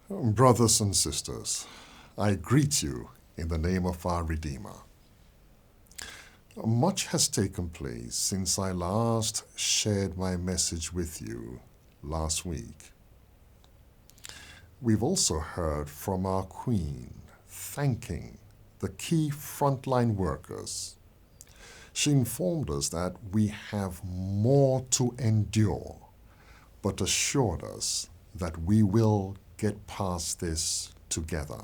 Brothers and sisters, I greet you in the name of our Redeemer. Much has taken place since I last shared my message with you last week. We've also heard from our Queen thanking the key frontline workers. She informed us that we have more to endure, but assured us that we will get past this together.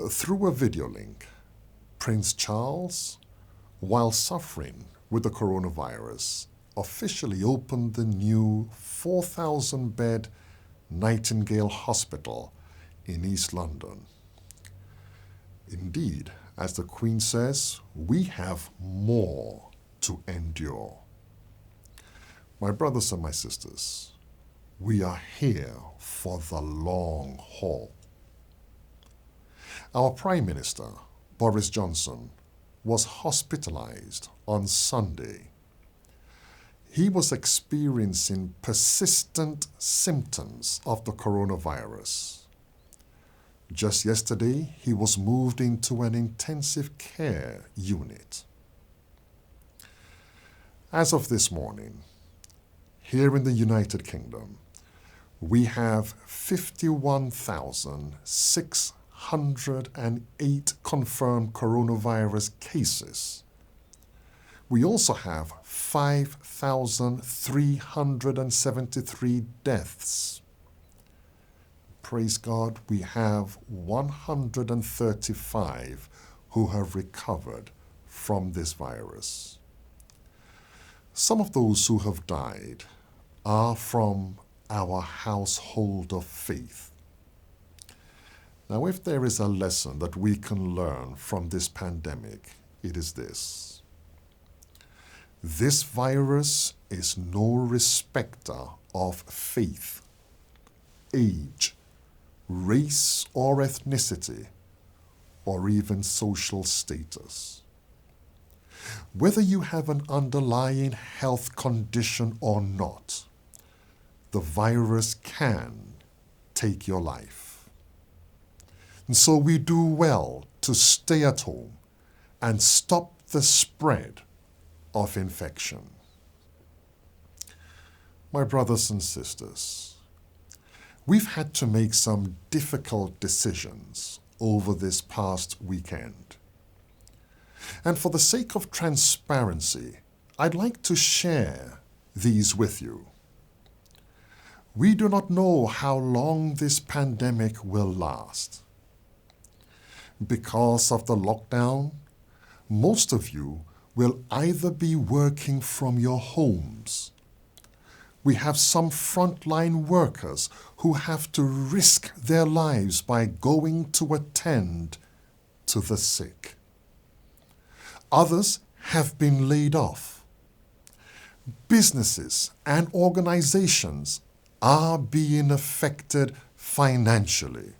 Through a video link, Prince Charles, while suffering with the coronavirus, officially opened the new 4,000-bed Nightingale Hospital in East London. Indeed, as the Queen says, we have more to endure. My brothers and my sisters, we are here for the long haul. Our Prime Minister, Boris Johnson, was hospitalized on Sunday. He was experiencing persistent symptoms of the coronavirus. Just yesterday, he was moved into an intensive care unit. As of this morning, here in the United Kingdom, we have 51,608 confirmed coronavirus cases. We also have 5,373 deaths. Praise God, we have 135 who have recovered from this virus. Some of those who have died are from our household of faith. Now, if there is a lesson that we can learn from this pandemic, it is this. This virus is no respecter of faith, age, race or ethnicity, or even social status. Whether you have an underlying health condition or not, the virus can take your life. And so we do well to stay at home and stop the spread of infection. My brothers and sisters, we've had to make some difficult decisions over this past weekend. And for the sake of transparency, I'd like to share these with you. We do not know how long this pandemic will last. Because of the lockdown, most of you will either be working from your homes. We have some frontline workers who have to risk their lives by going to attend to the sick. Others have been laid off. Businesses and organizations are being affected financially.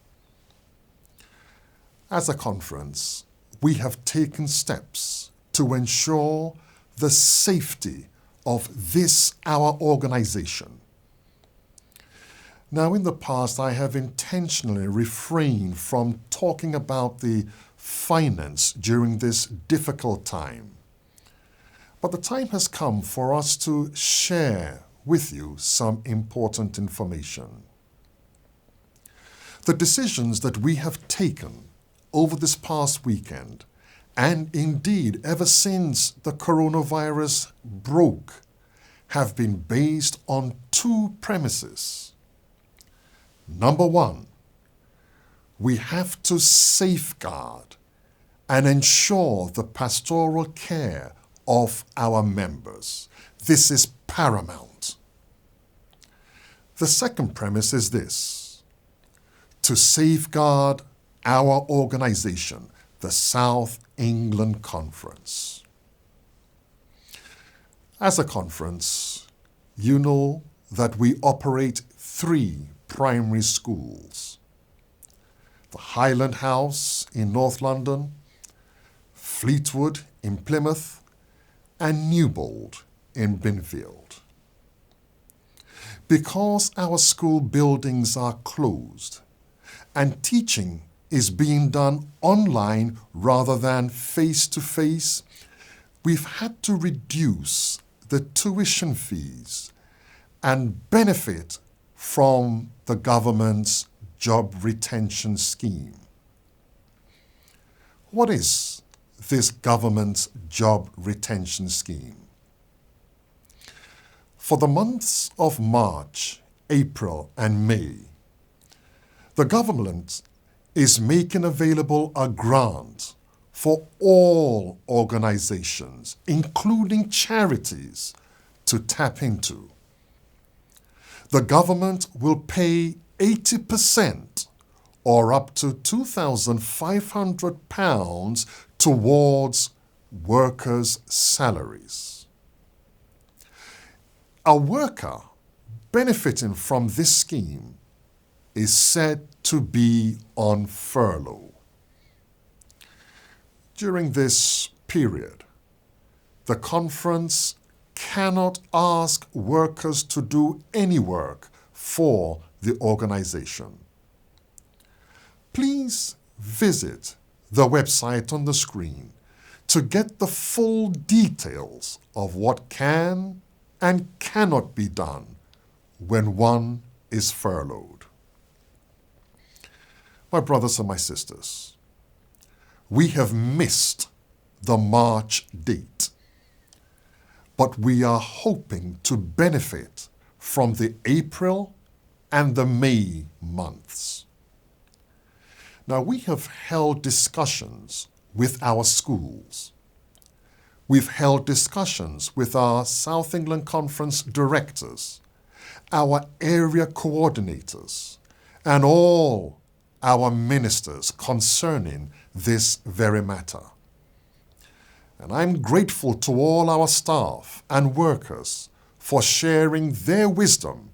As a conference, we have taken steps to ensure the safety of this, our organization. Now, in the past, I have intentionally refrained from talking about the finance during this difficult time. But the time has come for us to share with you some important information. The decisions that we have taken over this past weekend, and indeed ever since the coronavirus broke, have been based on two premises. Number one, we have to safeguard and ensure the pastoral care of our members. This is paramount. The second premise is this: to safeguard our organization, the South England Conference. As a conference, you know that we operate 3 primary schools: the Highland House in North London, Fleetwood in Plymouth, and Newbold in Binfield. Because our school buildings are closed and teaching is being done online rather than face-to-face, we've had to reduce the tuition fees and benefit from the government's job retention scheme. What is this government's job retention scheme? For the months of March, April, and May, the government is making available a grant for all organizations, including charities, to tap into. The government will pay 80% or up to £2,500 towards workers' salaries. A worker benefiting from this scheme is said to be on furlough. During this period, the conference cannot ask workers to do any work for the organization. Please visit the website on the screen to get the full details of what can and cannot be done when one is furloughed. My brothers and my sisters, we have missed the March date, but we are hoping to benefit from the April and the May months. Now, we have held discussions with our schools. We've held discussions with our South England Conference directors, our area coordinators, and all our ministers concerning this very matter. And I'm grateful to all our staff and workers for sharing their wisdom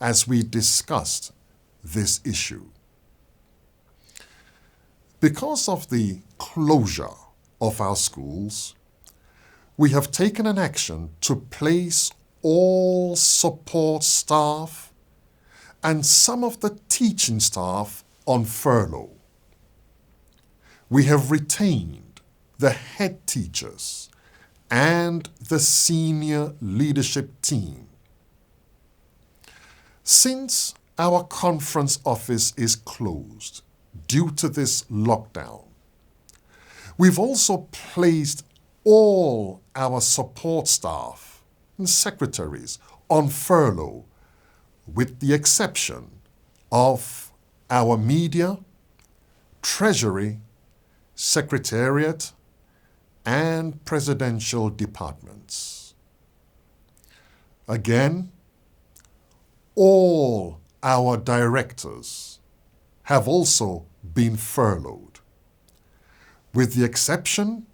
as we discussed this issue. Because of the closure of our schools, we have taken an action to place all support staff and some of the teaching staff on furlough. We have retained the head teachers and the senior leadership team. Since our conference office is closed due to this lockdown, we've also placed all our support staff and secretaries on furlough, with the exception of our media, treasury, secretariat, and presidential departments. Again, all our directors have also been furloughed, with the exception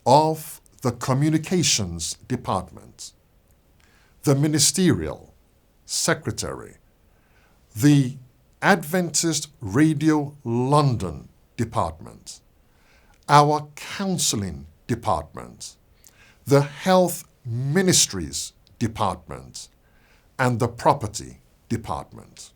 of the communications department, the ministerial secretary, the Adventist Radio London department, our counseling department, the health ministries department, and the property department.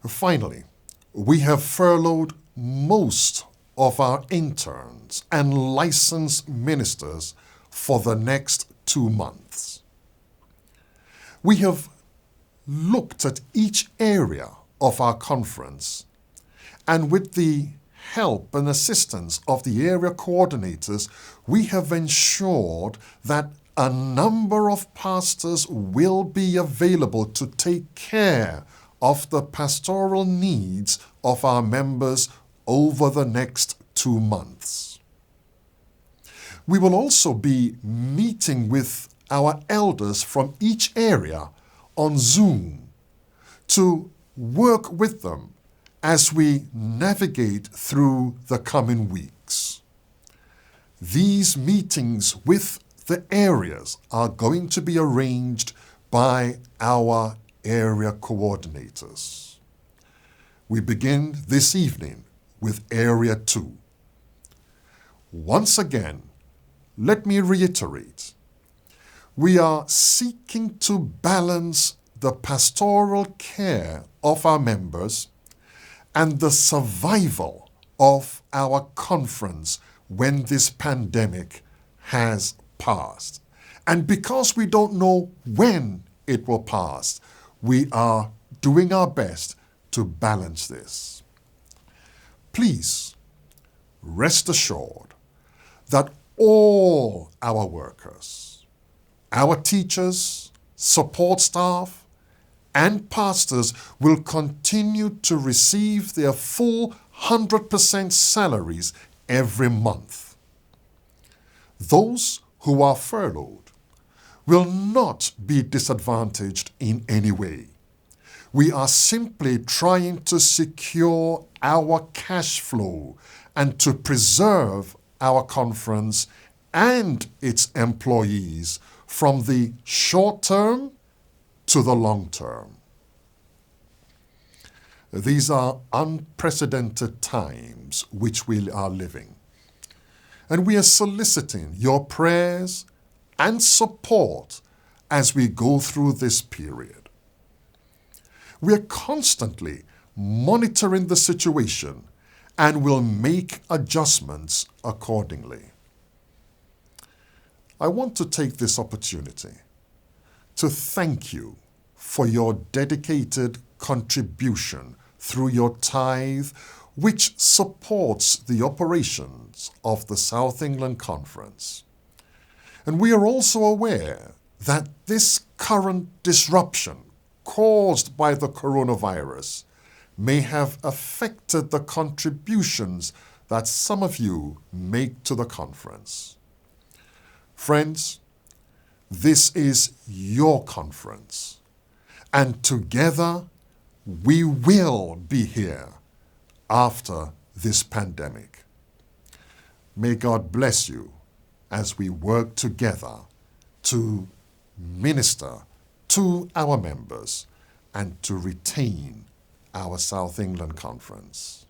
Finally, we have furloughed most of our interns and licensed ministers for the next 2 months. We have looked at each area of our conference, and with the help and assistance of the area coordinators, we have ensured that a number of pastors will be available to take care of the pastoral needs of our members over the next 2 months. We will also be meeting with our elders from each area on Zoom to work with them as we navigate through the coming weeks. These meetings with the areas are going to be arranged by our area coordinators. We begin this evening with Area 2. Once again, let me reiterate, We are seeking to balance the pastoral care of our members and the survival of our conference when this pandemic has passed. And because we don't know when it will pass, we are doing our best to balance this. Please rest assured that all our workers, our teachers, support staff, and pastors will continue to receive their full 100% salaries every month. Those who are furloughed will not be disadvantaged in any way. We are simply trying to secure our cash flow and to preserve our conference and its employees from the short term to the long term. These are unprecedented times which we are living, and we are soliciting your prayers and support as we go through this period. We are constantly monitoring the situation and will make adjustments accordingly. I want to take this opportunity to thank you for your dedicated contribution through your tithe, which supports the operations of the South England Conference. And we are also aware that this current disruption caused by the coronavirus may have affected the contributions that some of you make to the conference. Friends, this is your conference, and together we will be here after this pandemic. May God bless you as we work together to minister to our members and to retain our South England Conference.